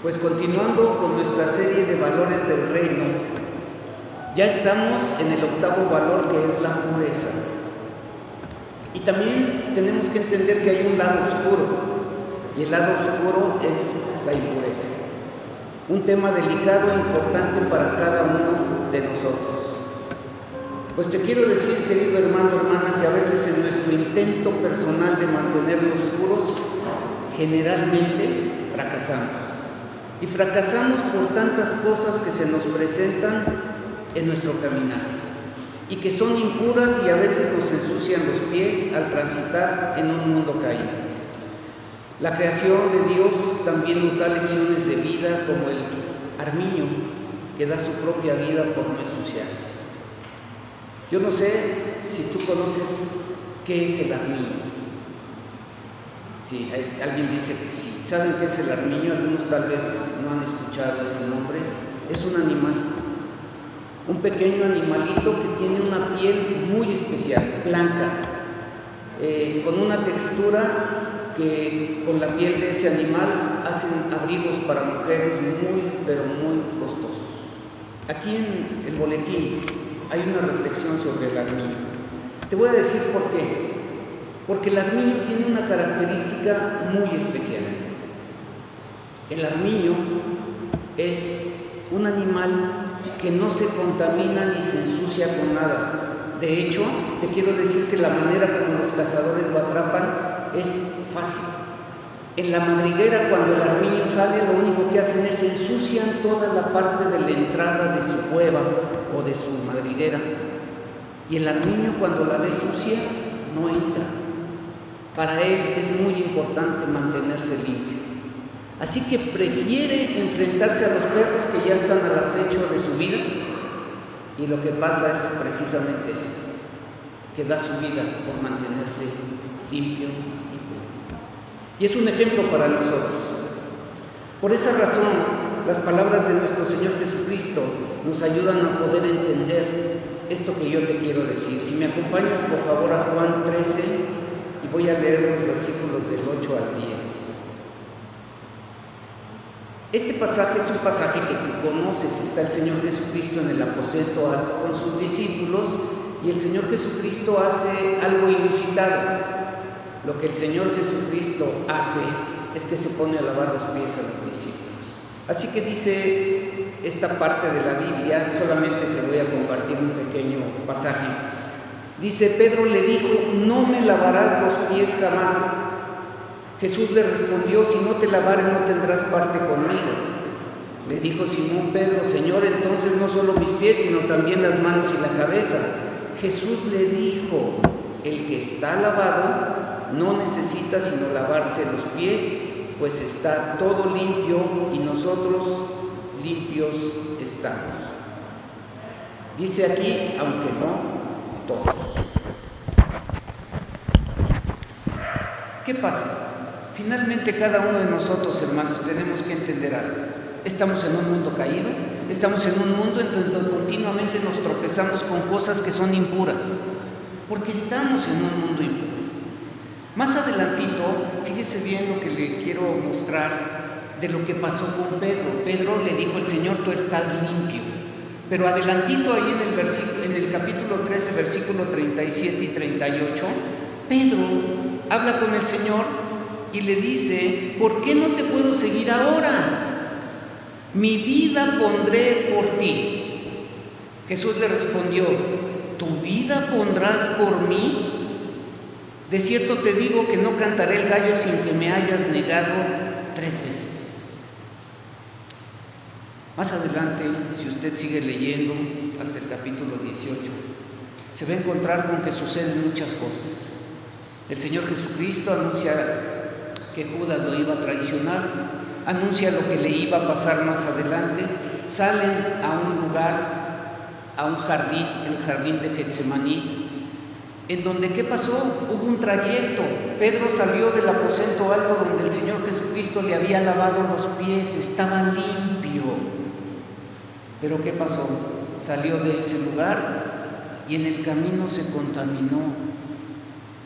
Pues continuando con nuestra serie de valores del reino, ya estamos en el octavo valor, que es la pureza. Y también tenemos que entender que hay un lado oscuro, y el lado oscuro es la impureza. Un tema delicado e importante para cada uno de nosotros. Pues te quiero decir, querido hermano, hermana, que a veces en nuestro intento personal de mantenernos puros, generalmente fracasamos. Y fracasamos por tantas cosas que se nos presentan en nuestro caminar y que son impuras y a veces nos ensucian los pies al transitar en un mundo caído. La creación de Dios también nos da lecciones de vida, como el armiño que da su propia vida por no ensuciarse. Yo no sé si tú conoces qué es el armiño. Sí, alguien dice que sí. ¿Saben qué es el armiño? Algunos tal vez no han escuchado ese nombre. Es un animal, un pequeño animalito que tiene una piel muy especial, blanca, con una textura que con la piel de ese animal hacen abrigos para mujeres muy, pero muy costosos. Aquí en el boletín hay una reflexión sobre el armiño. Te voy a decir por qué. Porque el armiño tiene una característica muy especial. El armiño es un animal que no se contamina ni se ensucia con nada. De hecho, te quiero decir que la manera como los cazadores lo atrapan es fácil. En la madriguera, cuando el armiño sale, lo único que hacen es ensucian toda la parte de la entrada de su cueva o de su madriguera. Y el armiño, cuando la ve sucia, no entra. Para él es muy importante mantenerse limpio. Así que prefiere enfrentarse a los perros que ya están al acecho de su vida, y lo que pasa es precisamente eso, que da su vida por mantenerse limpio y puro. Y es un ejemplo para nosotros. Por esa razón, las palabras de nuestro Señor Jesucristo nos ayudan a poder entender esto que yo te quiero decir. Si me acompañas, por favor, a Juan 13, y voy a leer los versículos del 8 al 10. Este pasaje es un pasaje que tú conoces. Está el Señor Jesucristo en el aposento alto con sus discípulos, y el Señor Jesucristo hace algo inusitado. Lo que el Señor Jesucristo hace es que se pone a lavar los pies a los discípulos. Así que dice esta parte de la Biblia, solamente te voy a compartir un pequeño pasaje. Dice: Pedro le dijo: no me lavarás los pies jamás. Jesús le respondió: si no te lavare, no tendrás parte conmigo. Le dijo Simón Pedro: Señor, entonces no solo mis pies, sino también las manos y la cabeza. Jesús le dijo: el que está lavado no necesita sino lavarse los pies, pues está todo limpio, y nosotros limpios estamos. Dice aquí, aunque no todos. ¿Qué pasa? Finalmente, cada uno de nosotros, hermanos, tenemos que entender algo. Estamos en un mundo caído, estamos en un mundo en donde continuamente nos tropezamos con cosas que son impuras, porque estamos en un mundo impuro. Más adelantito, fíjese bien lo que le quiero mostrar de lo que pasó con Pedro. Pedro le dijo al Señor: tú estás limpio. Pero adelantito, ahí en el capítulo 13, versículo 37 y 38, Pedro habla con el Señor y le dice: ¿por qué no te puedo seguir ahora? Mi vida pondré por ti. Jesús le respondió: ¿tu vida pondrás por mí? De cierto te digo que no cantaré el gallo sin que me hayas negado 3 veces. Más adelante, si usted sigue leyendo hasta el capítulo 18, se va a encontrar con que suceden muchas cosas. El Señor Jesucristo anuncia que Judas lo iba a traicionar, anuncia lo que le iba a pasar más adelante. Salen a un lugar, a un jardín, el jardín de Getsemaní, en donde, ¿qué pasó? Hubo un trayecto. Pedro salió del aposento alto donde el Señor Jesucristo le había lavado los pies, estaba limpio. Pero ¿qué pasó? Salió de ese lugar y en el camino se contaminó.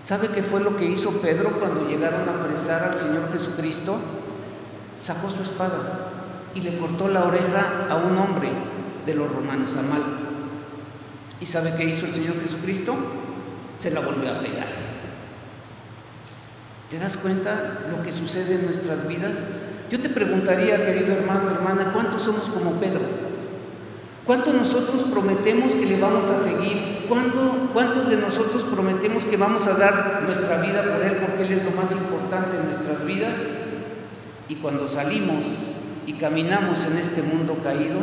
¿Sabe qué fue lo que hizo Pedro cuando llegaron a apresar al Señor Jesucristo? Sacó su espada y le cortó la oreja a un hombre de los romanos, a Malco. ¿Y sabe qué hizo el Señor Jesucristo? Se la volvió a pegar. ¿Te das cuenta lo que sucede en nuestras vidas? Yo te preguntaría, querido hermano, hermana, ¿cuántos somos como Pedro? ¿Cuántos nosotros prometemos que le vamos a seguir? ¿Cuántos de nosotros prometemos que vamos a dar nuestra vida por Él porque Él es lo más importante en nuestras vidas? Y cuando salimos y caminamos en este mundo caído,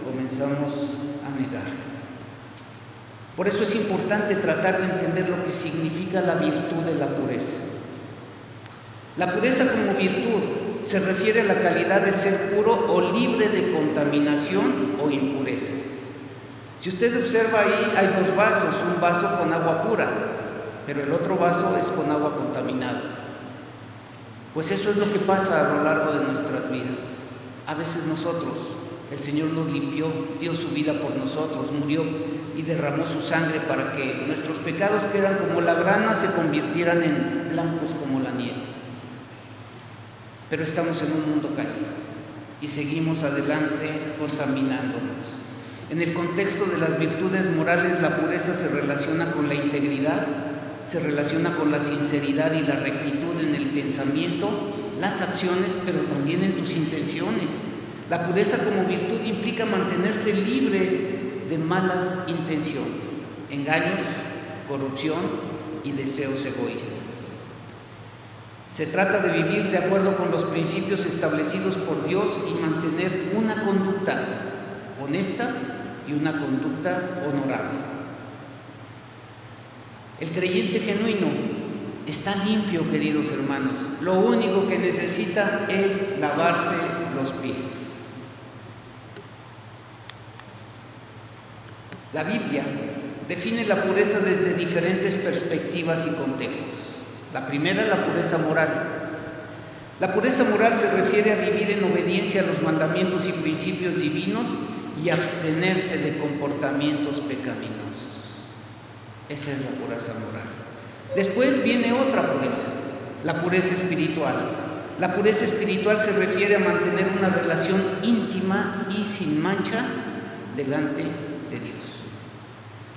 comenzamos a negar. Por eso es importante tratar de entender lo que significa la virtud de la pureza. La pureza como virtud se refiere a la calidad de ser puro o libre de contaminación o impurezas. Si usted observa ahí, hay dos vasos, un vaso con agua pura, pero el otro vaso es con agua contaminada. Pues eso es lo que pasa a lo largo de nuestras vidas. A veces nosotros, el Señor nos limpió, dio su vida por nosotros, murió y derramó su sangre para que nuestros pecados, que eran como la grana, se convirtieran en blancos como la nieve. Pero estamos en un mundo caído y seguimos adelante contaminándonos. En el contexto de las virtudes morales, la pureza se relaciona con la integridad, se relaciona con la sinceridad y la rectitud en el pensamiento, las acciones, pero también en tus intenciones. La pureza como virtud implica mantenerse libre de malas intenciones, engaños, corrupción y deseos egoístas. Se trata de vivir de acuerdo con los principios establecidos por Dios y mantener una conducta honesta y una conducta honorable. El creyente genuino está limpio, queridos hermanos. Lo único que necesita es lavarse los pies. La Biblia define la pureza desde diferentes perspectivas y contextos. La primera, la pureza moral. La pureza moral se refiere a vivir en obediencia a los mandamientos y principios divinos y abstenerse de comportamientos pecaminosos. Esa es la pureza moral. Después viene otra pureza, la pureza espiritual. La pureza espiritual se refiere a mantener una relación íntima y sin mancha delante de Dios.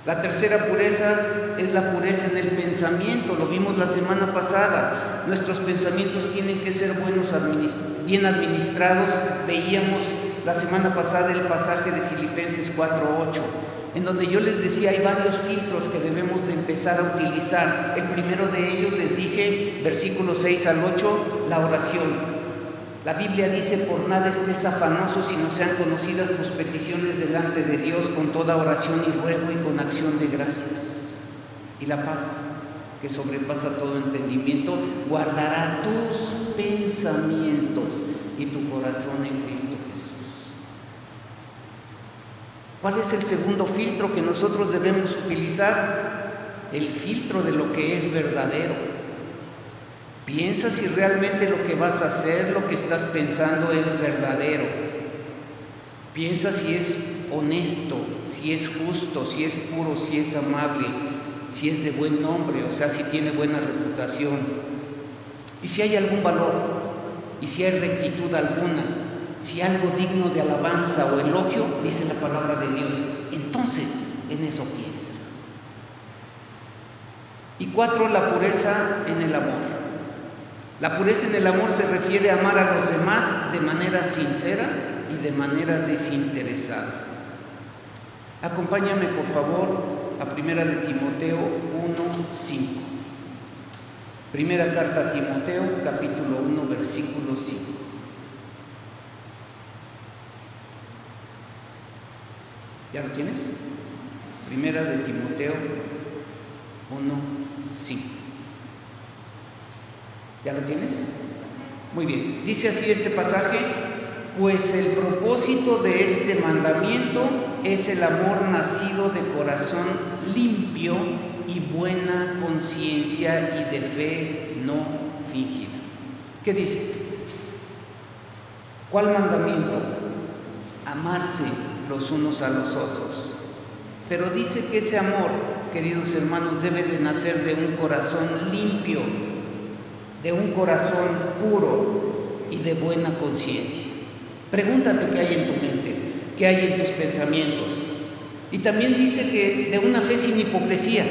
La tercera pureza es la pureza en el pensamiento. Lo vimos la semana pasada. Nuestros pensamientos tienen que ser bien administrados. Veíamos la semana pasada el pasaje de Filipenses 4:8, en donde yo les decía, hay varios filtros que debemos de empezar a utilizar. El primero de ellos, les dije, versículos 6 al 8, la oración. La Biblia dice, por nada estés afanoso, sino sean conocidas tus peticiones delante de Dios con toda oración y ruego y con acción de gracias. Y la paz, que sobrepasa todo entendimiento, guardará tus pensamientos y tu corazón en Cristo Jesús. ¿Cuál es el segundo filtro que nosotros debemos utilizar? El filtro de lo que es verdadero. Piensa si realmente lo que vas a hacer, lo que estás pensando es verdadero. Piensa si es honesto, si es justo, si es puro, si es amable, si es de buen nombre, o sea, si tiene buena reputación. Y si hay algún valor, y si hay rectitud alguna, si algo digno de alabanza o elogio, dice la palabra de Dios, entonces en eso piensa. Y 4, la pureza en el amor. La pureza en el amor se refiere a amar a los demás de manera sincera y de manera desinteresada. Acompáñame, por favor, a 1 de Timoteo 1:5. Primera carta a Timoteo, capítulo 1, versículo 5. ¿Ya lo tienes? 1 de Timoteo 1:5. ¿Ya lo tienes? Muy bien. Dice así este pasaje: pues el propósito de este mandamiento es el amor nacido de corazón limpio y buena conciencia y de fe no fingida. ¿Qué dice? ¿Cuál mandamiento? Amarse los unos a los otros. Pero dice que ese amor, queridos hermanos, debe de nacer de un corazón limpio, de un corazón puro y de buena conciencia. Pregúntate qué hay en tu mente, qué hay en tus pensamientos. Y también dice que de una fe sin hipocresías,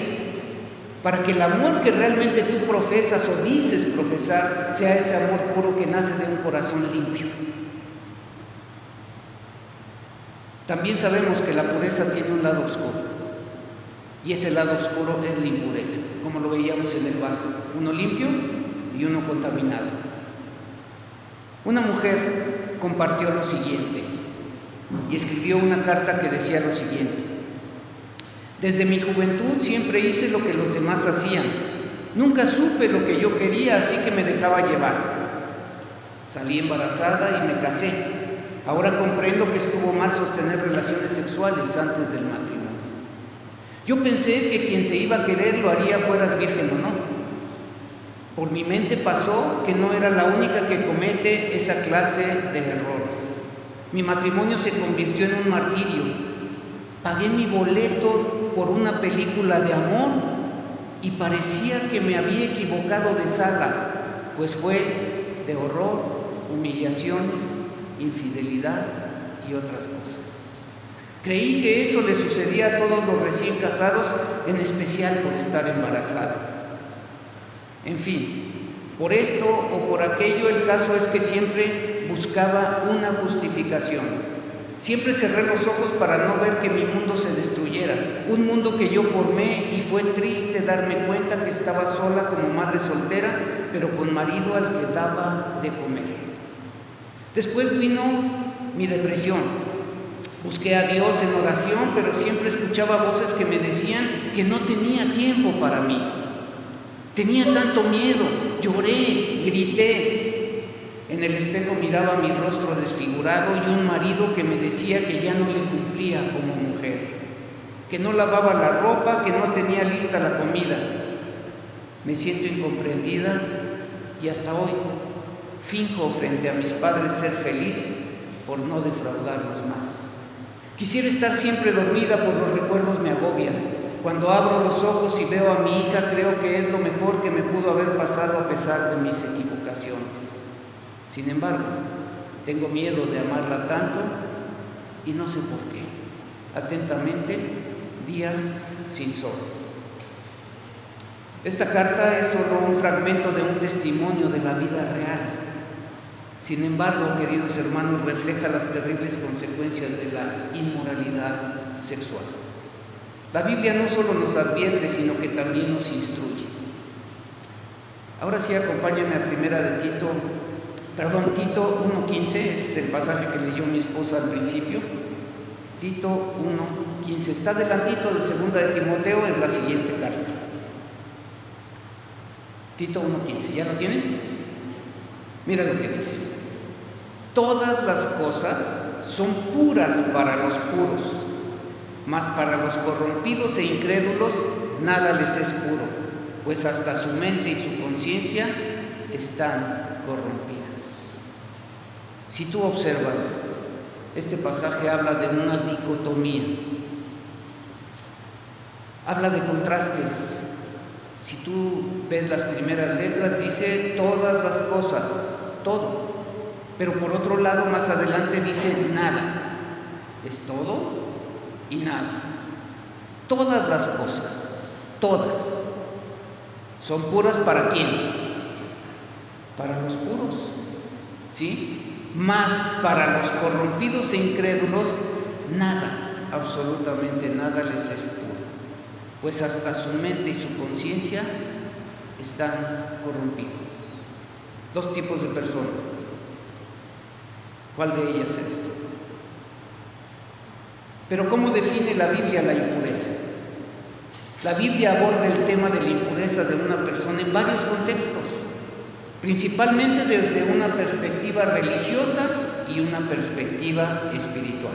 para que el amor que realmente tú profesas o dices profesar sea ese amor puro que nace de un corazón limpio. También sabemos que la pureza tiene un lado oscuro, y ese lado oscuro es la impureza, como lo veíamos en el vaso, uno limpio y uno contaminado. Una mujer compartió lo siguiente y escribió una carta que decía lo siguiente: desde mi juventud siempre hice lo que los demás hacían, nunca supe lo que yo quería, así que me dejaba llevar. Salí embarazada y me casé. Ahora comprendo que estuvo mal sostener relaciones sexuales antes del matrimonio. Yo pensé que quien te iba a querer lo haría fueras virgen o no. Por mi mente pasó que no era la única que comete esa clase de errores. Mi matrimonio se convirtió en un martirio. Pagué mi boleto por una película de amor y parecía que me había equivocado de sala, pues fue de horror, humillaciones, infidelidad y otras cosas. Creí que eso le sucedía a todos los recién casados, en especial por estar embarazada. En fin, por esto o por aquello, el caso es que siempre buscaba una justificación. Siempre cerré los ojos para no ver que mi mundo se destruyera, un mundo que yo formé, y fue triste darme cuenta que estaba sola como madre soltera, pero con marido al que daba de comer. Después vino mi depresión. Busqué a Dios en oración, pero siempre escuchaba voces que me decían que no tenía tiempo para mí. Tenía tanto miedo, lloré, grité. En el espejo miraba mi rostro desfigurado y un marido que me decía que ya no le cumplía como mujer, que no lavaba la ropa, que no tenía lista la comida. Me siento incomprendida y hasta hoy finjo frente a mis padres ser feliz por no defraudarlos más. Quisiera estar siempre dormida, por los recuerdos me agobian. Cuando abro los ojos y veo a mi hija, creo que es lo mejor que me pudo haber pasado a pesar de mis equivocaciones. Sin embargo, tengo miedo de amarla tanto y no sé por qué. Atentamente, Días sin sol. Esta carta es solo un fragmento de un testimonio de la vida real. Sin embargo, queridos hermanos, refleja las terribles consecuencias de la inmoralidad sexual. La Biblia no solo nos advierte, sino que también nos instruye. Ahora sí, acompáñame a Tito 1:15, es el pasaje que leyó mi esposa al principio. Tito 1:15, está adelantito de 2 de Timoteo, es la siguiente carta. Tito 1:15, ¿ya lo tienes? Mira lo que dice: todas las cosas son puras para los puros, mas para los corrompidos e incrédulos nada les es puro, pues hasta su mente y su conciencia están corrompidas. Si tú observas, este pasaje habla de una dicotomía, habla de contrastes. Si tú ves las primeras letras, dice todas las cosas, todo. Pero por otro lado, más adelante dice nada. Es todo y nada. Todas las cosas, todas, son puras ¿para quién? Para los puros, ¿sí? Mas para los corrompidos e incrédulos, nada, absolutamente nada les es puro, pues hasta su mente y su conciencia están corrompidos. Dos tipos de personas. ¿Cuál de ellas es esto? Pero ¿cómo define la Biblia la impureza? La Biblia aborda el tema de la impureza de una persona en varios contextos, principalmente desde una perspectiva religiosa y una perspectiva espiritual.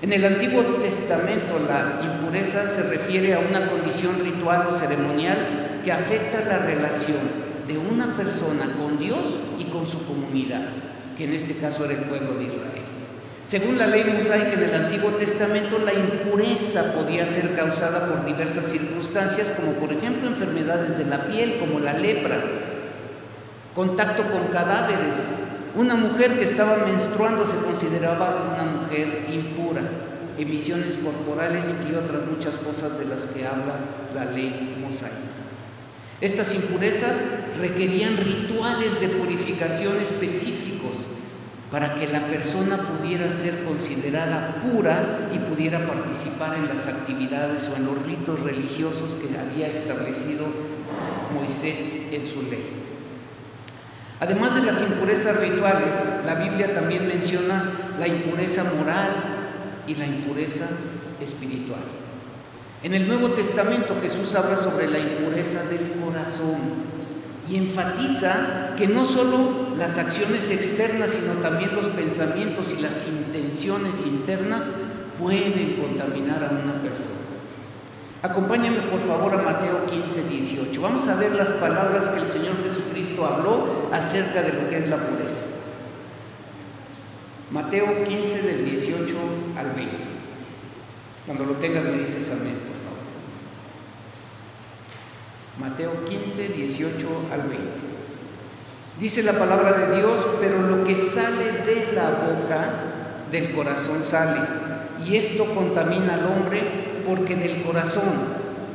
En el Antiguo Testamento, la impureza se refiere a una condición ritual o ceremonial que afecta la relación de una persona con Dios y con su comunidad, que en este caso era el pueblo de Israel. Según la ley mosaica en el Antiguo Testamento, la impureza podía ser causada por diversas circunstancias, como por ejemplo enfermedades de la piel, como la lepra, contacto con cadáveres, Una mujer que estaba menstruando se consideraba una mujer impura, emisiones corporales y otras muchas cosas de las que habla la ley mosaica. Estas impurezas requerían rituales de purificación específicos para que la persona pudiera ser considerada pura y pudiera participar en las actividades o en los ritos religiosos que había establecido Moisés en su ley. Además de las impurezas rituales, la Biblia también menciona la impureza moral y la impureza espiritual. En el Nuevo Testamento Jesús habla sobre la impureza del corazón y enfatiza que no solo las acciones externas, sino también los pensamientos y las intenciones internas pueden contaminar a una persona. Acompáñame por favor a Mateo 15:18. Vamos a ver las palabras que el Señor Jesucristo habló acerca de lo que es la pureza. Mateo 15 del 18 al 20. Cuando lo tengas me dices amén, por favor. Mateo 15, 18 al 20. Dice la palabra de Dios: pero lo que sale de la boca, del corazón sale, y esto contamina al hombre, porque del corazón,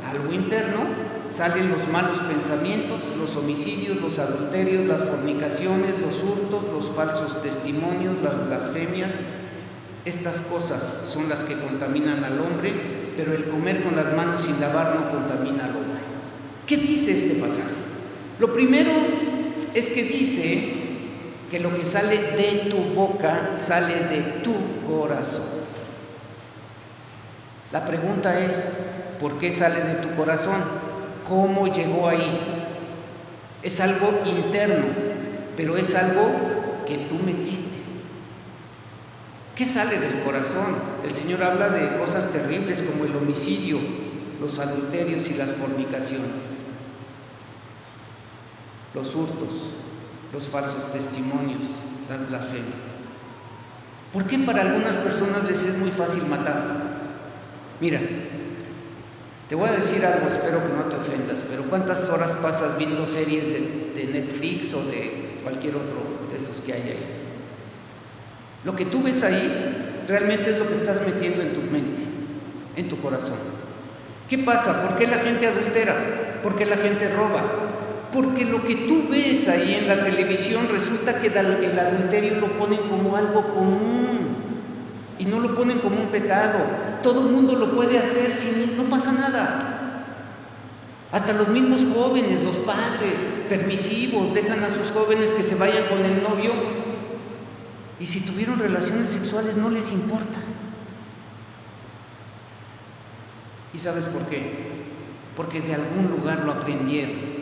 algo interno, salen los malos pensamientos, los homicidios, los adulterios, las fornicaciones, los hurtos, los falsos testimonios, las blasfemias. Estas cosas son las que contaminan al hombre, pero el comer con las manos sin lavar no contamina al hombre. ¿Qué dice este pasaje? Lo primero es que dice que lo que sale de tu boca sale de tu corazón. La pregunta es, ¿por qué sale de tu corazón? ¿Cómo llegó ahí? Es algo interno, pero es algo que tú metiste. ¿Qué sale del corazón? El Señor habla de cosas terribles como el homicidio, los adulterios y las fornicaciones, los hurtos, los falsos testimonios, las blasfemias. ¿Por qué para algunas personas les es muy fácil matar? Mira, te voy a decir algo, espero que no te ofendas, pero ¿cuántas horas pasas viendo series de Netflix o de cualquier otro de esos que hay ahí? Lo que tú ves ahí realmente es lo que estás metiendo en tu mente, en tu corazón. ¿Qué pasa? ¿Por qué la gente adultera? ¿Por qué la gente roba? Porque lo que tú ves ahí en la televisión resulta que el adulterio lo ponen como algo común y no lo ponen como un pecado. Todo el mundo lo puede hacer, no pasa nada. Hasta los mismos jóvenes, los padres permisivos, dejan a sus jóvenes que se vayan con el novio y si tuvieron relaciones sexuales no les importa. ¿Y sabes por qué? Porque de algún lugar lo aprendieron.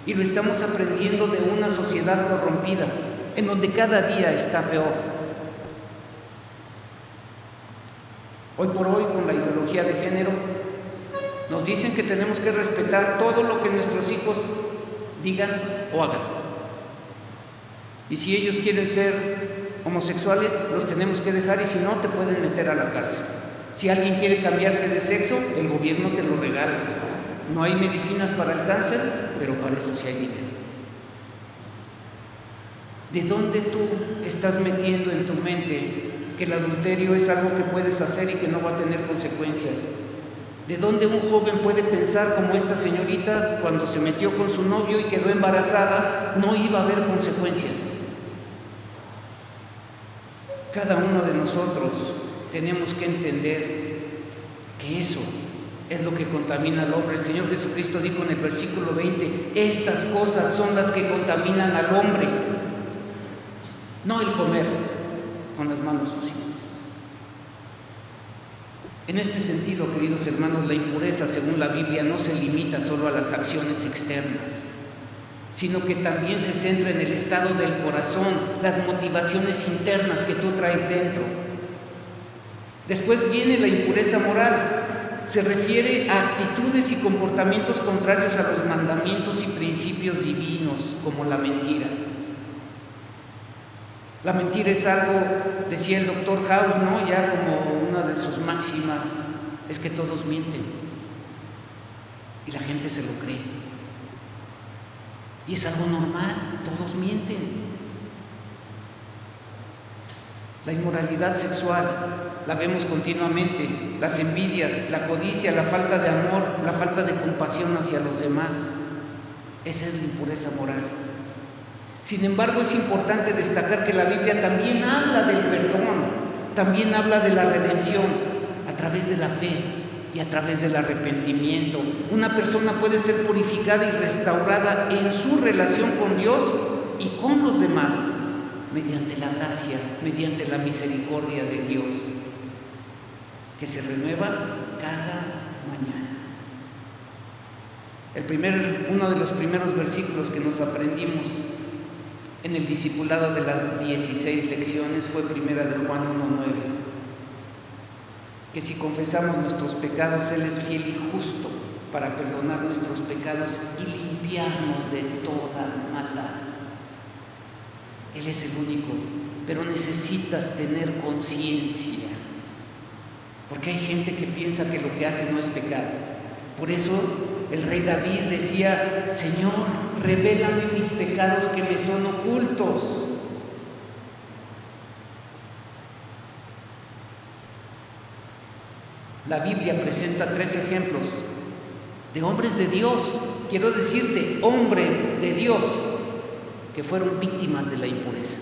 Y lo estamos aprendiendo de una sociedad corrompida, en donde cada día está peor. Hoy por hoy, con la ideología de género, nos dicen que tenemos que respetar todo lo que nuestros hijos digan o hagan. Y si ellos quieren ser homosexuales, los tenemos que dejar, y si no, te pueden meter a la cárcel. Si alguien quiere cambiarse de sexo, el gobierno te lo regala. No hay medicinas para el cáncer, pero para eso sí hay dinero. ¿De dónde tú estás metiendo en tu mente que el adulterio es algo que puedes hacer y que no va a tener consecuencias? ¿De dónde un joven puede pensar como esta señorita cuando se metió con su novio y quedó embarazada, no iba a haber consecuencias? Cada uno de nosotros tenemos que entender que eso es lo que contamina al hombre. El Señor Jesucristo dijo en el versículo 20, estas cosas son las que contaminan al hombre, no el comer con las manos sucias. En este sentido, queridos hermanos, la impureza, según la Biblia, no se limita solo a las acciones externas, sino que también se centra en el estado del corazón, las motivaciones internas que tú traes dentro. Después viene la impureza moral. Se refiere a actitudes y comportamientos contrarios a los mandamientos y principios divinos, como la mentira. La mentira es algo, decía el doctor House, ¿no? Ya como una de sus máximas, es que todos mienten. Y la gente se lo cree. Y es algo normal, todos mienten. La inmoralidad sexual la vemos continuamente, las envidias, la codicia, la falta de amor, la falta de compasión hacia los demás. Esa es la impureza moral. Sin embargo, es importante destacar que la Biblia también habla del perdón, también habla de la redención a través de la fe y a través del arrepentimiento. Una persona puede ser purificada y restaurada en su relación con Dios y con los demás mediante la gracia, mediante la misericordia de Dios, que se renueva cada mañana. Uno de los primeros versículos que nos aprendimos en el discipulado de las 16 lecciones fue primera de Juan 1:9, que si confesamos nuestros pecados, Él es fiel y justo para perdonar nuestros pecados y limpiarnos de toda maldad. Él es el único, pero necesitas tener conciencia, porque hay gente que piensa que lo que hace no es pecado. Por eso el rey David decía: Señor, revélame mis pecados que me son ocultos. La Biblia presenta 3 ejemplos de hombres de Dios, quiero decirte, hombres de Dios, que fueron víctimas de la impureza.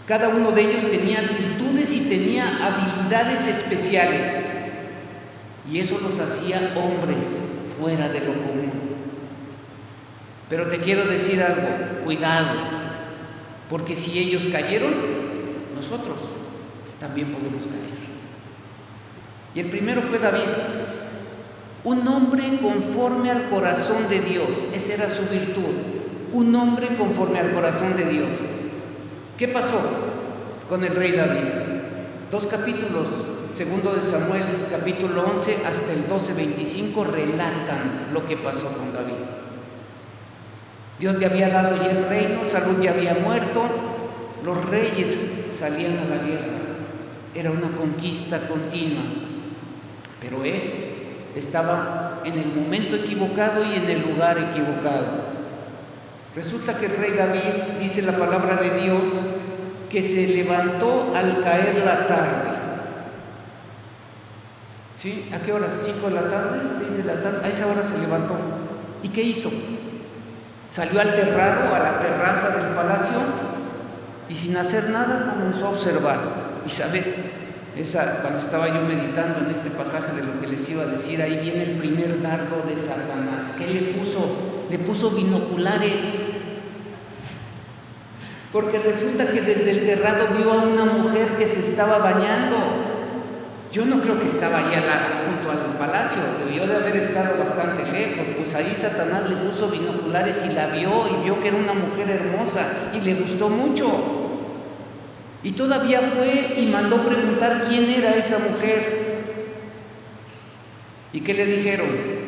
Cada uno de ellos tenía virtudes y tenía habilidades especiales, y eso los hacía hombres fuera de lo común. Pero te quiero decir algo, cuidado, porque si ellos cayeron, nosotros también podemos caer. Y el primero fue David, un hombre conforme al corazón de Dios. Esa era su virtud, un hombre conforme al corazón de Dios. ¿Qué pasó con el rey David? 2 capítulos, 2 de Samuel, capítulo 11 hasta el 12:25, relatan lo que pasó con David. Dios le había dado ya el reino, Saúl ya había muerto, los reyes salían a la guerra, era una conquista continua, pero él estaba en el momento equivocado y en el lugar equivocado. Resulta que el rey David, dice la palabra de Dios, que se levantó al caer la tarde. ¿Sí? ¿A qué hora? ¿5 de la tarde? ¿6 de la tarde? A esa hora se levantó. ¿Y qué hizo? Salió al terrado, a la terraza del palacio, y sin hacer nada comenzó a observar. Y sabes, cuando estaba yo meditando en este pasaje de lo que les iba a decir, ahí viene el primer dardo de Satanás. ¿Qué le puso? Le puso binoculares, porque resulta que desde el terrado vio a una mujer que se estaba bañando. Yo no creo que estaba allá junto al palacio, debió de haber estado bastante lejos. Pues ahí Satanás le puso binoculares y la vio, y vio que era una mujer hermosa y le gustó mucho. Y todavía fue y mandó preguntar quién era esa mujer. ¿Y qué le dijeron?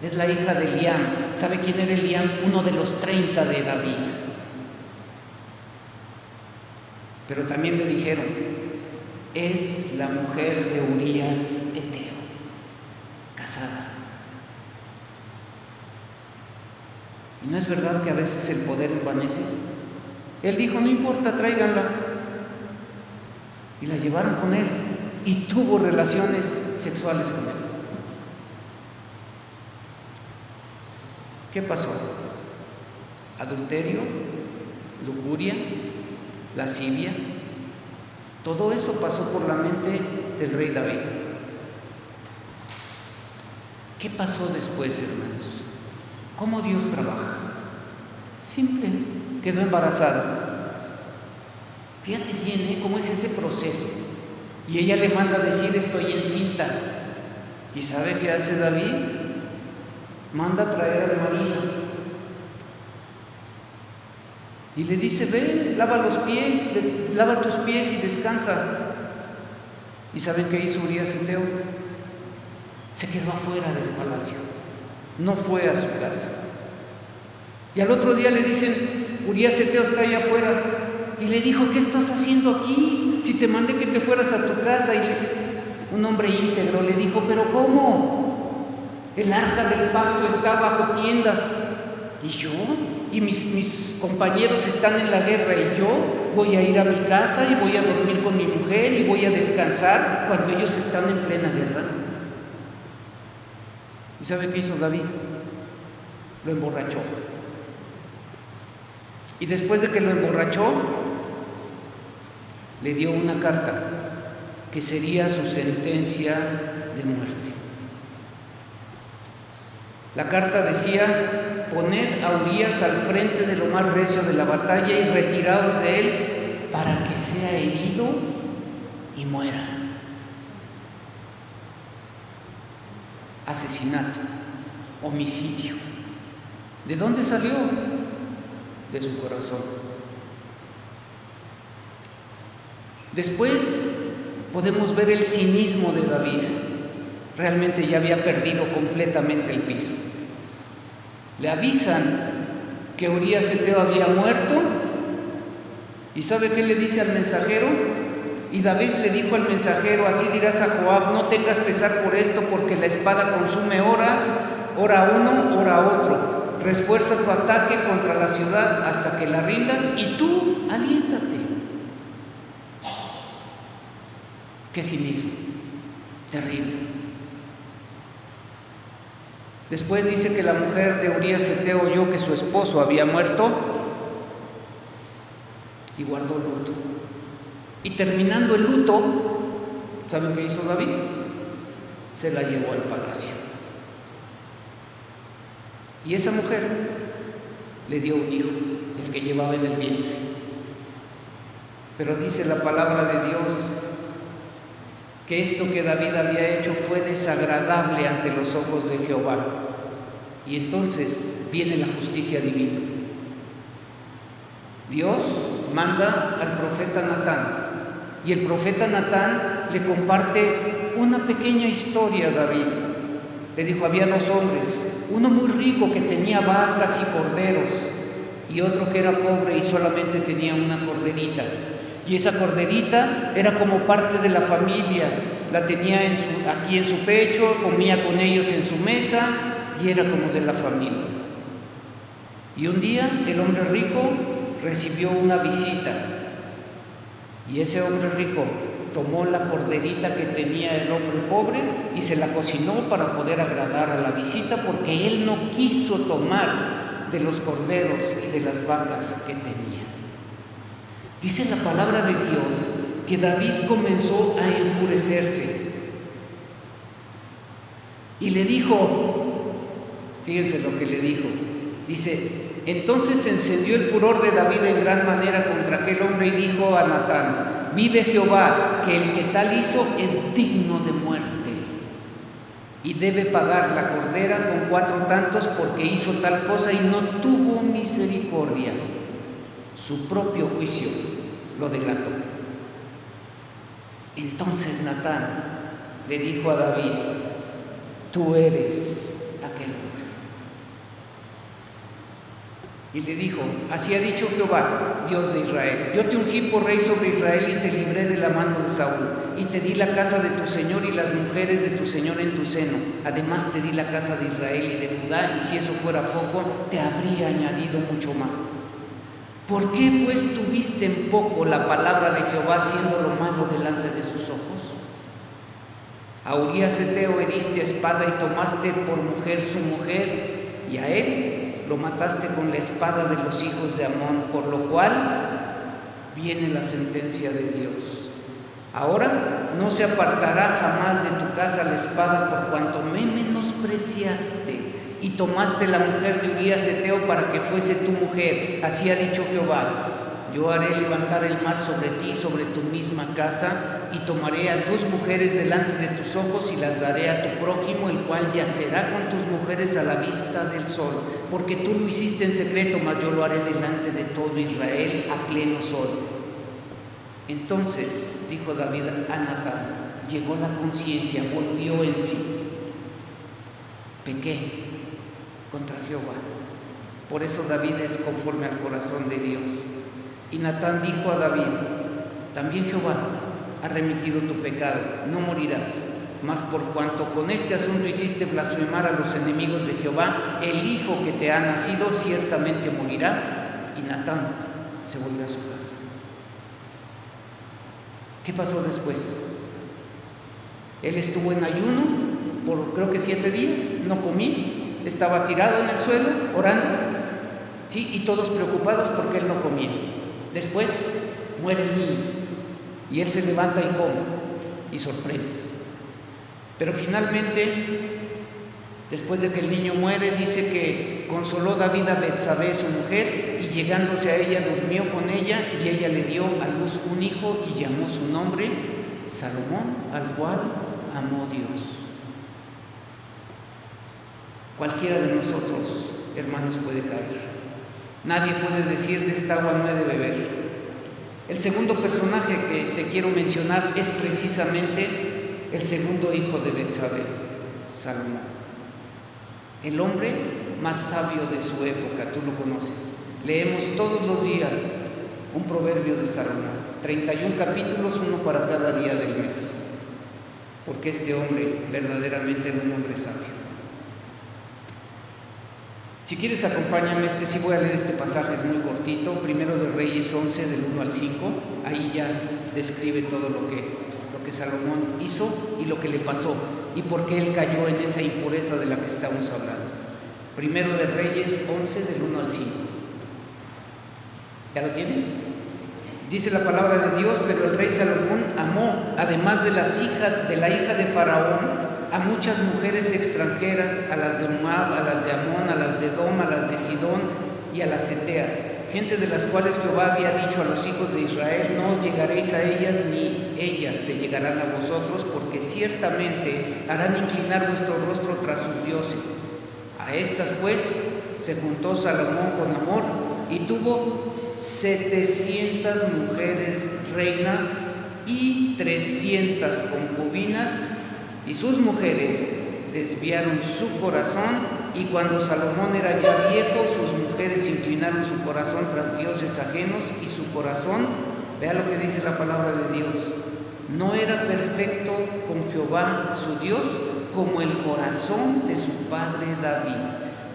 Es la hija de Eliam. ¿Sabe quién era Eliam? Uno de los 30 de David. Pero también le dijeron: es la mujer de Urías Eteo, casada. ¿Y no es verdad que a veces el poder envanece? Él dijo: no importa, tráiganla. Y la llevaron con él y tuvo relaciones sexuales con él. ¿Qué pasó? Adulterio, lujuria, lascivia. Todo eso pasó por la mente del rey David. ¿Qué pasó después, hermanos? ¿Cómo Dios trabaja? Simple, quedó embarazada. Fíjate bien, cómo es ese proceso. Y ella le manda a decir: estoy encinta. ¿Y sabe qué hace David? Manda a traer al marido y le dice: ve, lava tus pies y descansa. ¿Y saben qué hizo Urías Eteo? Se quedó afuera del palacio, no fue a su casa. Y al otro día le dicen: Urías Eteo está allá afuera. Y le dijo: ¿qué estás haciendo aquí? Si te mandé que te fueras a tu casa. Y un hombre íntegro le dijo: ¿pero cómo? El arca del pacto está bajo tiendas. ¿Y yo? Y mis compañeros están en la guerra. ¿Y yo? voy a ir a mi casa y voy a dormir con mi mujer y voy a descansar cuando ellos están en plena guerra. ¿Y sabe qué hizo David? Lo emborrachó. Y después de que lo emborrachó, le dio una carta que sería su sentencia de muerte. La carta decía: poned a Urías al frente de lo más recio de la batalla y retiraos de él para que sea herido y muera. Asesinato, homicidio. ¿De dónde salió? De su corazón. Después podemos ver el cinismo de David. Realmente ya había perdido completamente el piso. Le avisan que Urías Eteo había muerto, y ¿sabe qué le dice al mensajero? Y David le dijo al mensajero: así dirás a Joab, no tengas pesar por esto, porque la espada consume ora uno, ora otro. Refuerza tu ataque contra la ciudad hasta que la rindas, y tú aliéntate. ¡Qué cinismo! Terrible. Después dice que la mujer de Urías Eteo oyó que su esposo había muerto y guardó luto. Y terminando el luto, ¿saben qué hizo David? Se la llevó al palacio. Y esa mujer le dio un hijo, el que llevaba en el vientre. Pero dice la palabra de Dios que esto que David había hecho fue desagradable ante los ojos de Jehová. Y entonces viene la justicia divina. Dios manda al profeta Natán, y el profeta Natán le comparte una pequeña historia a David. Le dijo: había dos hombres, uno muy rico que tenía vacas y corderos, y otro que era pobre y solamente tenía una corderita. Y esa corderita era como parte de la familia, la tenía aquí en su pecho, comía con ellos en su mesa y era como de la familia. Y un día el hombre rico recibió una visita, y ese hombre rico tomó la corderita que tenía el hombre pobre y se la cocinó para poder agradar a la visita, porque él no quiso tomar de los corderos y de las vacas que tenía. Dice la palabra de Dios que David comenzó a enfurecerse y le dijo, fíjense lo que le dijo, dice: entonces se encendió el furor de David en gran manera contra aquel hombre y dijo a Natán: vive Jehová, que el que tal hizo es digno de muerte y debe pagar la cordera con 4 tantos, porque hizo tal cosa y no tuvo misericordia. Su propio juicio lo delató. Entonces Natán le dijo a David: tú eres aquel hombre. Y le dijo: así ha dicho Jehová, Dios de Israel: yo te ungí por rey sobre Israel y te libré de la mano de Saúl, y te di la casa de tu Señor y las mujeres de tu Señor en tu seno. Además te di la casa de Israel y de Judá, y si eso fuera poco, te habría añadido mucho más. ¿Por qué pues tuviste en poco la palabra de Jehová, haciendo lo malo delante de sus ojos? A Urías Eteo heriste a espada y tomaste por mujer su mujer, y a él lo mataste con la espada de los hijos de Amón, por lo cual viene la sentencia de Dios. Ahora no se apartará jamás de tu casa la espada, por cuanto me menospreciaste y tomaste la mujer de Urías Eteo para que fuese tu mujer. Así ha dicho Jehová: yo haré levantar el mal sobre ti, sobre tu misma casa, y tomaré a tus mujeres delante de tus ojos y las daré a tu prójimo, el cual yacerá con tus mujeres a la vista del sol, porque tú lo hiciste en secreto, mas yo lo haré delante de todo Israel a pleno sol. Entonces dijo David a Natán, llegó la conciencia, volvió en sí: pequé contra Jehová. Por eso David es conforme al corazón de Dios. Y Natán dijo a David: también Jehová ha remitido tu pecado, no morirás. Mas por cuanto con este asunto hiciste blasfemar a los enemigos de Jehová, el hijo que te ha nacido ciertamente morirá. Y Natán se volvió a su casa. ¿Qué pasó después? Él estuvo en ayuno por creo que 7 días, no comía, estaba tirado en el suelo orando, ¿sí? Y todos preocupados porque él no comía. Después muere el niño y él se levanta y come y sorprende. Pero finalmente, después de que el niño muere, dice que consoló David a Betsabé, su mujer, y llegándose a ella durmió con ella, y ella le dio a luz un hijo y llamó su nombre Salomón, al cual amó Dios. Cualquiera de nosotros, hermanos, puede caer. Nadie puede decir de esta agua no he de beber. El segundo personaje que te quiero mencionar es precisamente el segundo hijo de Betsabé, Salomón. El hombre más sabio de su época, tú lo conoces. Leemos todos los días un proverbio de Salomón, 31 capítulos, uno para cada día del mes, porque este hombre verdaderamente era un hombre sabio. Si quieres acompáñame, sí voy a leer este pasaje, es muy cortito, Primero de Reyes 11, del 1 al 5, ahí ya describe todo lo que Salomón hizo y lo que le pasó y por qué él cayó en esa impureza de la que estamos hablando. Primero de Reyes 11, del 1 al 5. ¿Ya lo tienes? Dice la palabra de Dios: pero el rey Salomón amó, además de la hija de Faraón, a muchas mujeres extranjeras, a las de Moab, a las de Amón, a las de Edom, a las de Sidón y a las Eteas, gente de las cuales Jehová había dicho a los hijos de Israel: no os llegaréis a ellas, ni ellas se llegarán a vosotros, porque ciertamente harán inclinar vuestro rostro tras sus dioses. A estas pues se juntó Salomón con amor y tuvo 700 mujeres reinas y 300 concubinas, y sus mujeres desviaron su corazón, y cuando Salomón era ya viejo, sus mujeres inclinaron su corazón tras dioses ajenos, y su corazón, vea lo que dice la palabra de Dios, no era perfecto con Jehová su Dios como el corazón de su padre David,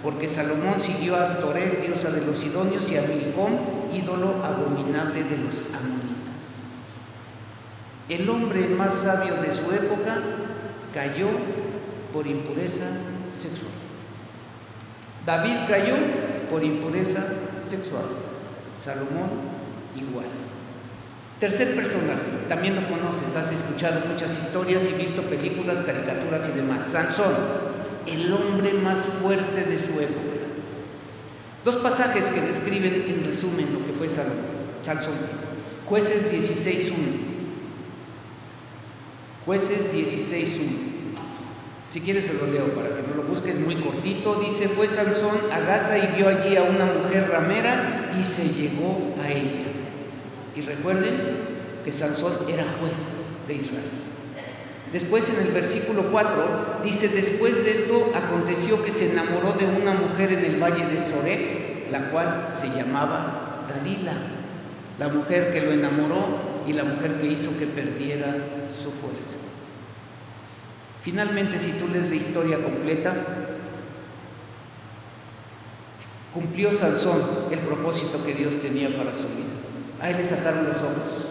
porque Salomón siguió a Astoret, diosa de los sidonios, y a Milcom, ídolo abominable de los amonitas. El hombre más sabio de su época cayó por impureza sexual. David cayó por impureza sexual. Salomón igual. Tercer personaje, también lo conoces, has escuchado muchas historias y visto películas, caricaturas y demás. Sansón, el hombre más fuerte de su época. Dos pasajes que describen en resumen lo que fue Sansón. Jueces 16:1. Jueces 16:1. Si quieres se lo leo para que no lo busques, muy cortito. Dice: fue Sansón a Gaza y vio allí a una mujer ramera y se llegó a ella. Y recuerden que Sansón era juez de Israel. Después en el versículo 4 dice: después de esto aconteció que se enamoró de una mujer en el valle de Sorek, la cual se llamaba Dalila, la mujer que lo enamoró y la mujer que hizo que perdiera su fuerza. Finalmente, si tú lees la historia completa, cumplió Sansón el propósito que Dios tenía para su vida. A él le sacaron los ojos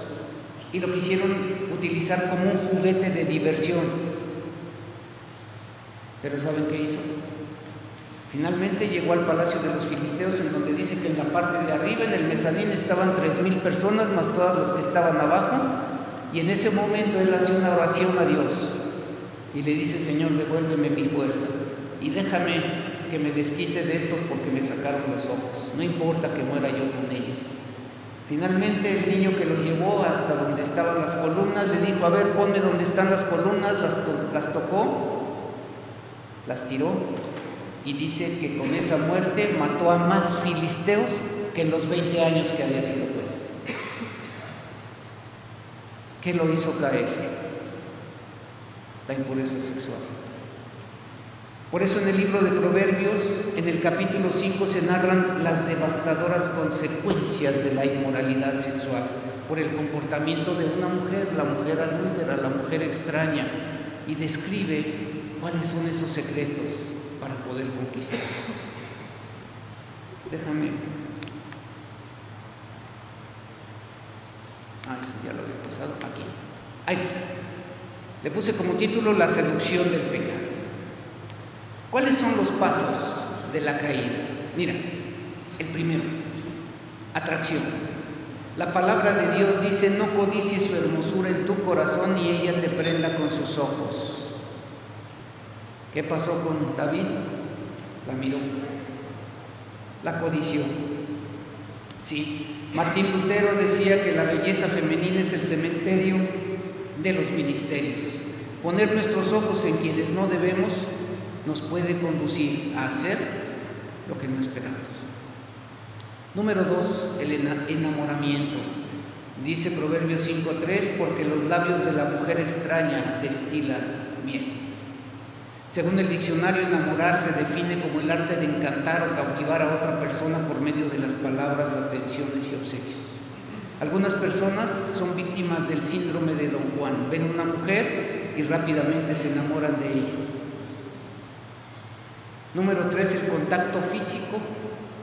y lo quisieron utilizar como un juguete de diversión. Pero ¿saben qué hizo? Finalmente llegó al palacio de los filisteos, en donde dice que en la parte de arriba, en el mezanín, estaban 3,000 personas, más todas las que estaban abajo, y en ese momento él hace una oración a Dios y le dice: Señor, devuélveme mi fuerza y déjame que me desquite de estos porque me sacaron los ojos, no importa que muera yo con ellos. Finalmente el niño que lo llevó hasta donde estaban las columnas le dijo: a ver, ponme donde están las columnas, las tocó, las tiró, y dice que con esa muerte mató a más filisteos que en los 20 años que había sido juez. ¿Qué lo hizo caer? La impureza sexual. Por eso en el libro de Proverbios, en el capítulo 5, se narran las devastadoras consecuencias de la inmoralidad sexual por el comportamiento de una mujer, la mujer adúltera, la mujer extraña, y describe cuáles son esos secretos para poder conquistar. Déjame. Eso ya lo había pasado aquí. Ahí, le puse como título La seducción del pecado. ¿Cuáles son los pasos de la caída? Mira, el primero, atracción. La palabra de Dios dice: no codicies su hermosura en tu corazón y ella te prenda con sus ojos. ¿Qué pasó con David? La miró, la codició. Sí, Martín Lutero decía que la belleza femenina es el cementerio de los ministerios. Poner nuestros ojos en quienes no debemos nos puede conducir a hacer lo que no esperamos. Número 2, el enamoramiento. Dice Proverbios 5:3: porque los labios de la mujer extraña destilan miel. Según el diccionario, enamorar se define como el arte de encantar o cautivar a otra persona por medio de las palabras, atenciones y obsequios. Algunas personas son víctimas del síndrome de Don Juan. Ven una mujer y rápidamente se enamoran de ella. Número 3, el contacto físico.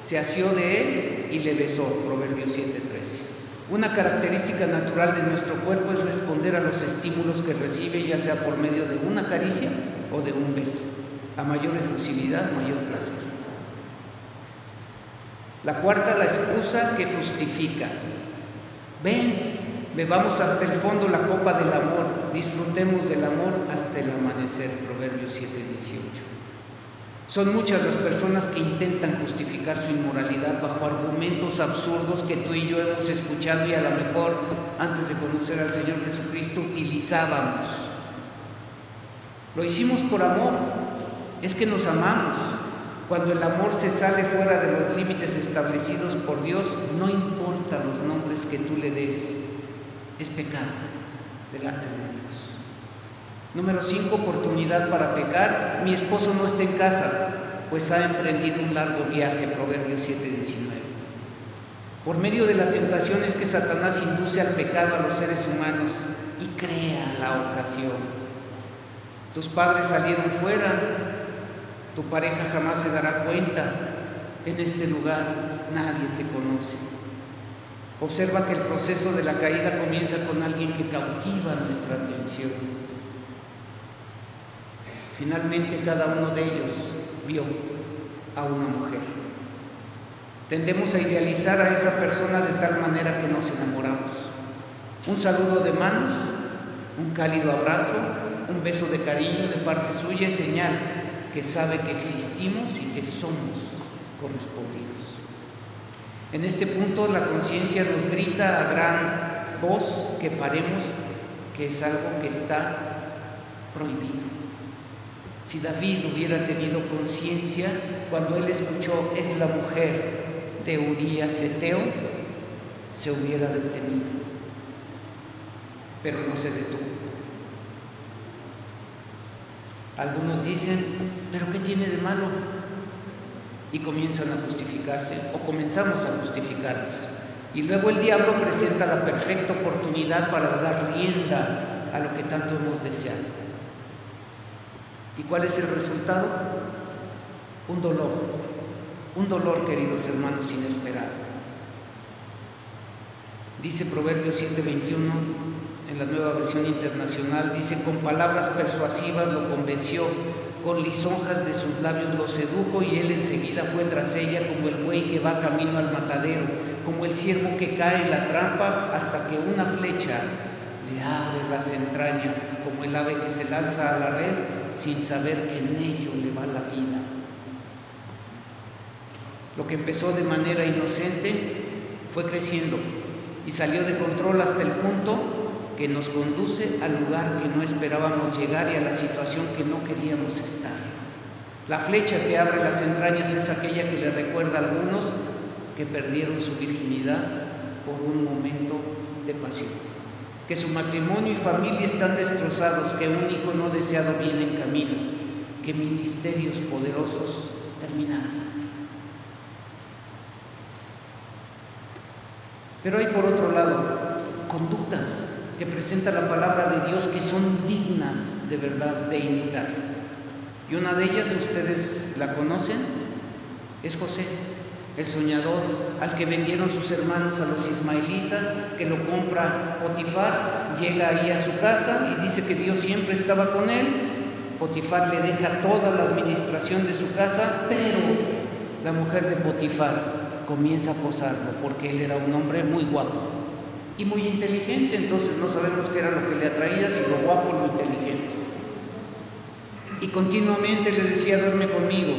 Se asió de él y le besó. Proverbios 7:13. Una característica natural de nuestro cuerpo es responder a los estímulos que recibe, ya sea por medio de una caricia o de un beso. A mayor efusividad, mayor placer. La cuarta, la excusa que justifica. Ven, bebamos hasta el fondo la copa del amor, disfrutemos del amor hasta el amanecer. Proverbios 7:18. Son muchas las personas que intentan justificar su inmoralidad bajo argumentos absurdos que tú y yo hemos escuchado y a lo mejor antes de conocer al Señor Jesucristo utilizábamos. Lo hicimos por amor, es que nos amamos. Cuando el amor se sale fuera de los límites establecidos por Dios, no importa los nombres que tú le des, es pecado delante de Dios. Número 5, oportunidad para pecar. Mi esposo no está en casa, pues ha emprendido un largo viaje. Proverbios 7:19. Por medio de la tentación es que Satanás induce al pecado a los seres humanos y crea la ocasión. Tus padres salieron fuera, tu pareja jamás se dará cuenta. En este lugar nadie te conoce. Observa que el proceso de la caída comienza con alguien que cautiva nuestra atención. Finalmente, cada uno de ellos vio a una mujer. Tendemos a idealizar a esa persona de tal manera que nos enamoramos. Un saludo de manos, un cálido abrazo, un beso de cariño de parte suya es señal que sabe que existimos y que somos correspondidos. En este punto, la conciencia nos grita a gran voz que paremos, que es algo que está prohibido. Si David hubiera tenido conciencia cuando él escuchó es la mujer de Urías Eteo, se hubiera detenido, pero no se detuvo. Algunos dicen: ¿pero qué tiene de malo? Y comienzan a justificarse, o comenzamos a justificarnos. Y luego el diablo presenta la perfecta oportunidad para dar rienda a lo que tanto hemos deseado. ¿Y cuál es el resultado? Un dolor, queridos hermanos, inesperado. Dice Proverbios 7:21 en la Nueva Versión Internacional, dice: con palabras persuasivas lo convenció, con lisonjas de sus labios lo sedujo, y él enseguida fue tras ella como el buey que va camino al matadero, como el ciervo que cae en la trampa hasta que una flecha le abre las entrañas, como el ave que se lanza a la red sin saber que en ello le va la vida. Lo que empezó de manera inocente fue creciendo y salió de control hasta el punto que nos conduce al lugar que no esperábamos llegar y a la situación que no queríamos estar. La flecha que abre las entrañas es aquella que le recuerda a algunos que perdieron su virginidad por un momento de pasión, que su matrimonio y familia están destrozados, que un hijo no deseado viene en camino, que ministerios poderosos terminaron. Pero hay por otro lado conductas que presenta la palabra de Dios que son dignas de verdad de imitar. Y una de ellas, ustedes la conocen, es José. el soñador, al que vendieron sus hermanos a los ismaelitas, que lo compra Potifar, llega ahí a su casa y dice que Dios siempre estaba con él. Potifar le deja toda la administración de su casa, pero la mujer de Potifar comienza a acosarlo porque él era un hombre muy guapo y muy inteligente. Entonces no sabemos qué era lo que le atraía, si lo guapo o lo inteligente. Y continuamente le decía: duerme conmigo.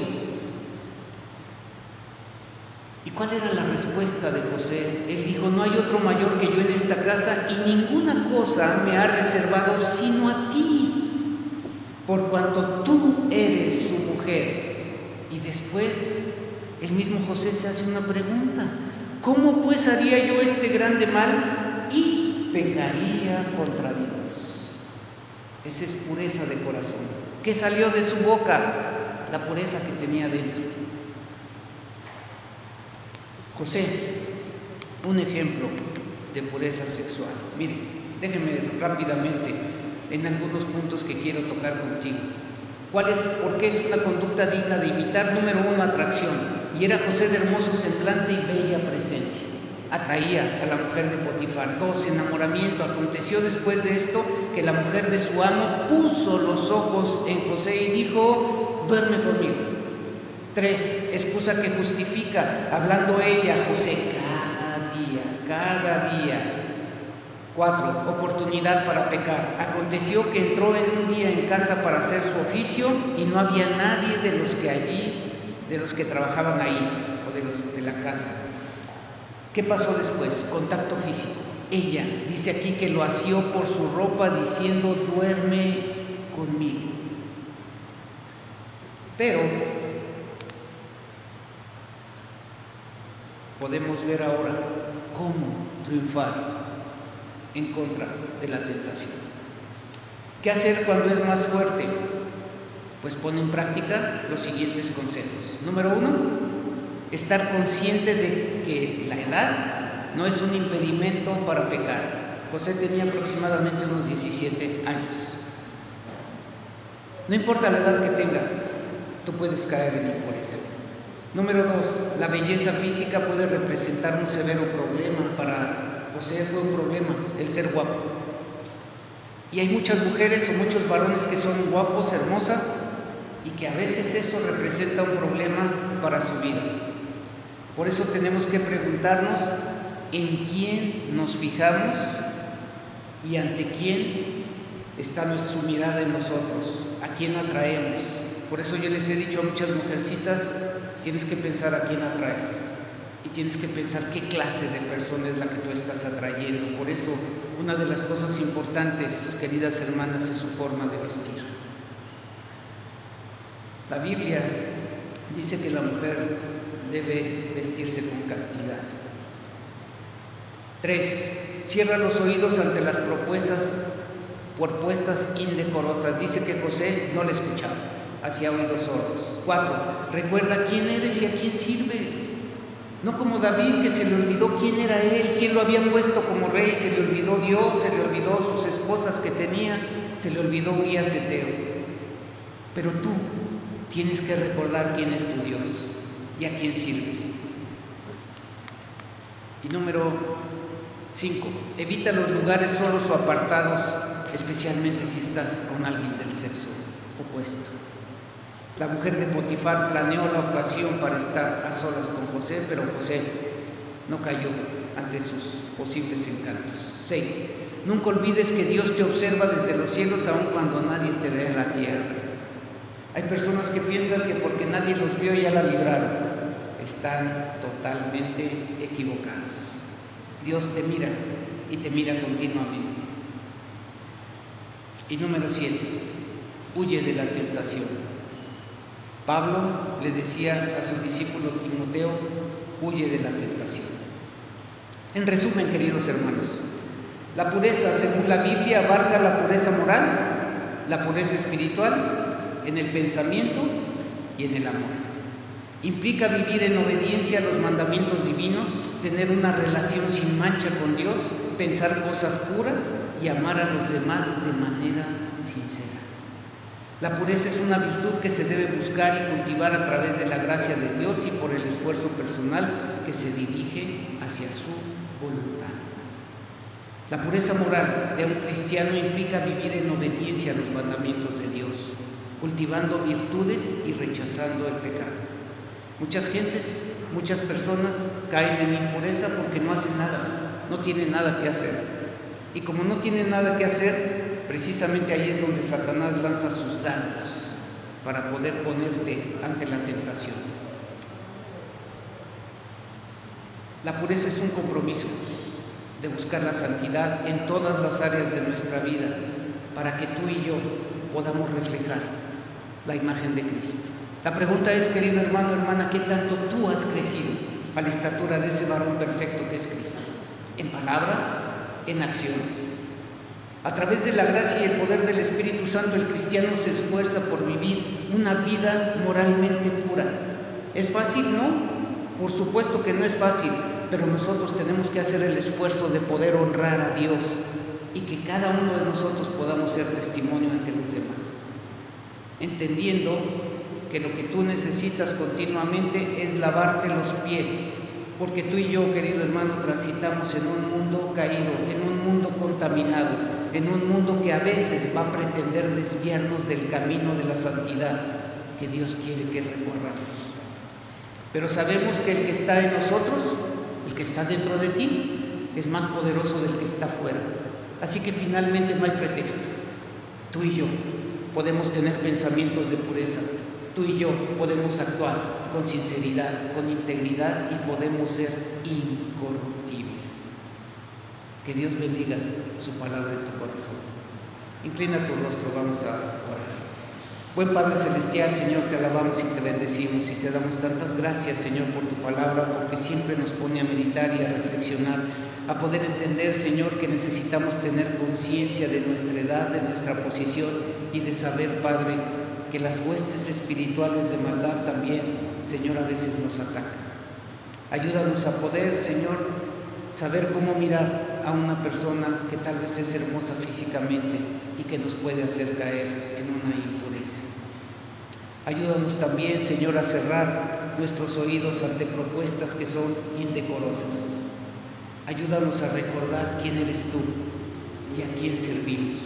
¿Y cuál era la respuesta de José? Él dijo: no hay otro mayor que yo en esta casa, y ninguna cosa me ha reservado sino a ti, por cuanto tú eres su mujer. Y después el mismo José se hace una pregunta: ¿cómo pues haría yo este grande mal y pecaría contra Dios? Esa es pureza de corazón. ¿Qué salió de su boca? La pureza que tenía dentro. José, un ejemplo de pureza sexual. Miren, déjenme rápidamente en algunos puntos que quiero tocar contigo. ¿Por qué es una conducta digna de imitar? Número 1, atracción. Y era José de hermoso semblante y bella presencia. Atraía a la mujer de Potifar. 2, enamoramiento. Aconteció después de esto que la mujer de su amo puso los ojos en José y dijo: duerme conmigo. 3, excusa que justifica, hablando ella a José cada día. 4, oportunidad para pecar. Aconteció que entró en un día en casa para hacer su oficio y no había nadie de los que trabajaban ahí o de los de la casa. ¿Qué pasó después? Contacto físico. Ella dice aquí que lo asió por su ropa diciendo: duerme conmigo. Pero podemos ver ahora cómo triunfar en contra de la tentación. ¿Qué hacer cuando es más fuerte? Pues pone en práctica los siguientes consejos. Número 1, estar consciente de que la edad no es un impedimento para pecar. José tenía aproximadamente unos 17 años. No importa la edad que tengas, tú puedes caer en impureza. Número 2, la belleza física puede representar un severo problema. Para José fue un problema el ser guapo. Y hay muchas mujeres o muchos varones que son guapos, hermosas, y que a veces eso representa un problema para su vida. Por eso tenemos que preguntarnos en quién nos fijamos y ante quién está su mirada en nosotros, a quién atraemos. Por eso yo les he dicho a muchas mujercitas: tienes que pensar a quién atraes y tienes que pensar qué clase de persona es la que tú estás atrayendo. Por eso una de las cosas importantes, queridas hermanas, es su forma de vestir. La Biblia dice que la mujer debe vestirse con castidad. 3, cierra los oídos ante las propuestas indecorosas. Dice que José no le escuchaba, hacía oídos sordos. 4, recuerda quién eres y a quién sirves. No como David, que se le olvidó quién era él, quién lo había puesto como rey. Se le olvidó Dios, se le olvidó sus esposas que tenía, se le olvidó Urías Eteo. Pero tú tienes que recordar quién es tu Dios y a quién sirves. Y número 5, evita los lugares solos o apartados, especialmente si estás con alguien del sexo opuesto. La mujer de Potifar planeó la ocasión para estar a solas con José, pero José no cayó ante sus posibles encantos. 6, nunca olvides que Dios te observa desde los cielos aun cuando nadie te ve en la tierra. Hay personas que piensan que porque nadie los vio ya la libraron. Están totalmente equivocados. Dios te mira y te mira continuamente. Y número 7, huye de la tentación. Pablo le decía a su discípulo Timoteo: huye de la tentación. En resumen, queridos hermanos, la pureza, según la Biblia, abarca la pureza moral, la pureza espiritual, en el pensamiento y en el amor. Implica vivir en obediencia a los mandamientos divinos, tener una relación sin mancha con Dios, pensar cosas puras y amar a los demás de manera sincera. La pureza es una virtud que se debe buscar y cultivar a través de la gracia de Dios y por el esfuerzo personal que se dirige hacia su voluntad. La pureza moral de un cristiano implica vivir en obediencia a los mandamientos de Dios, cultivando virtudes y rechazando el pecado. Muchas personas caen en impureza porque no hacen nada, no tienen nada que hacer. Y como no tienen nada que hacer, precisamente ahí es donde Satanás lanza sus dardos para poder ponerte ante la tentación. La pureza es un compromiso de buscar la santidad en todas las áreas de nuestra vida para que tú y yo podamos reflejar la imagen de Cristo. La pregunta es, querido hermano, hermana, ¿qué tanto tú has crecido a la estatura de ese varón perfecto que es Cristo? En palabras, en acciones. A través de la gracia y el poder del Espíritu Santo, el cristiano se esfuerza por vivir una vida moralmente pura. ¿Es fácil? No, por supuesto que no es fácil, pero nosotros tenemos que hacer el esfuerzo de poder honrar a Dios y que cada uno de nosotros podamos ser testimonio ante los demás, entendiendo que lo que tú necesitas continuamente es lavarte los pies, porque tú y yo, querido hermano, transitamos en un mundo caído, en un mundo contaminado, en un mundo que a veces va a pretender desviarnos del camino de la santidad que Dios quiere que recorramos. Pero sabemos que el que está en nosotros, el que está dentro de ti, es más poderoso del que está afuera. Así que finalmente no hay pretexto. Tú y yo podemos tener pensamientos de pureza. Tú y yo podemos actuar con sinceridad, con integridad y podemos ser incorruptibles. Que Dios bendiga su palabra en tu corazón. Inclina tu rostro, vamos a orar. Buen Padre Celestial, Señor, te alabamos y te bendecimos y te damos tantas gracias, Señor, por tu palabra, porque siempre nos pone a meditar y a reflexionar, a poder entender, Señor, que necesitamos tener conciencia de nuestra edad, de nuestra posición y de saber, Padre, que las huestes espirituales de maldad también, Señor, a veces nos atacan. Ayúdanos a poder, Señor, saber cómo mirar a una persona que tal vez es hermosa físicamente y que nos puede hacer caer en una impureza. Ayúdanos también, Señor, a cerrar nuestros oídos ante propuestas que son indecorosas. Ayúdanos a recordar quién eres tú y a quién servimos.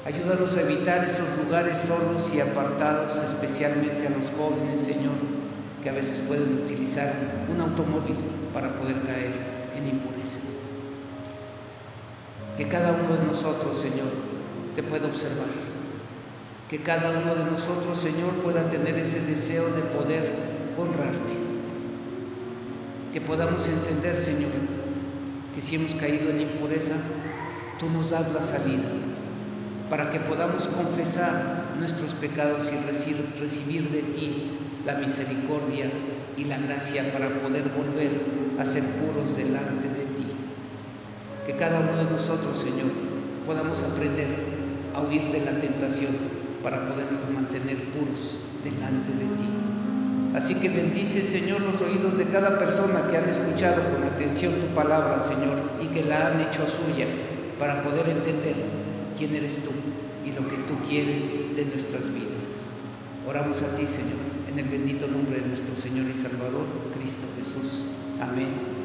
Ayúdanos a evitar esos lugares solos y apartados, especialmente a los jóvenes, Señor, que a veces pueden utilizar un automóvil para poder caer en impureza. Que cada uno de nosotros, Señor, te pueda observar. Que cada uno de nosotros, Señor, pueda tener ese deseo de poder honrarte. Que podamos entender, Señor, que si hemos caído en impureza, tú nos das la salida, para que podamos confesar nuestros pecados y recibir de ti la misericordia y la gracia para poder volver a ser puros delante de ti. Que cada uno de nosotros, Señor, podamos aprender a huir de la tentación para podernos mantener puros delante de ti. Así que bendice, Señor, los oídos de cada persona que han escuchado con atención tu palabra, Señor, y que la han hecho suya para poder entender quién eres tú y lo que tú quieres de nuestras vidas. Oramos a ti, Señor, en el bendito nombre de nuestro Señor y Salvador, Cristo Jesús. Amén.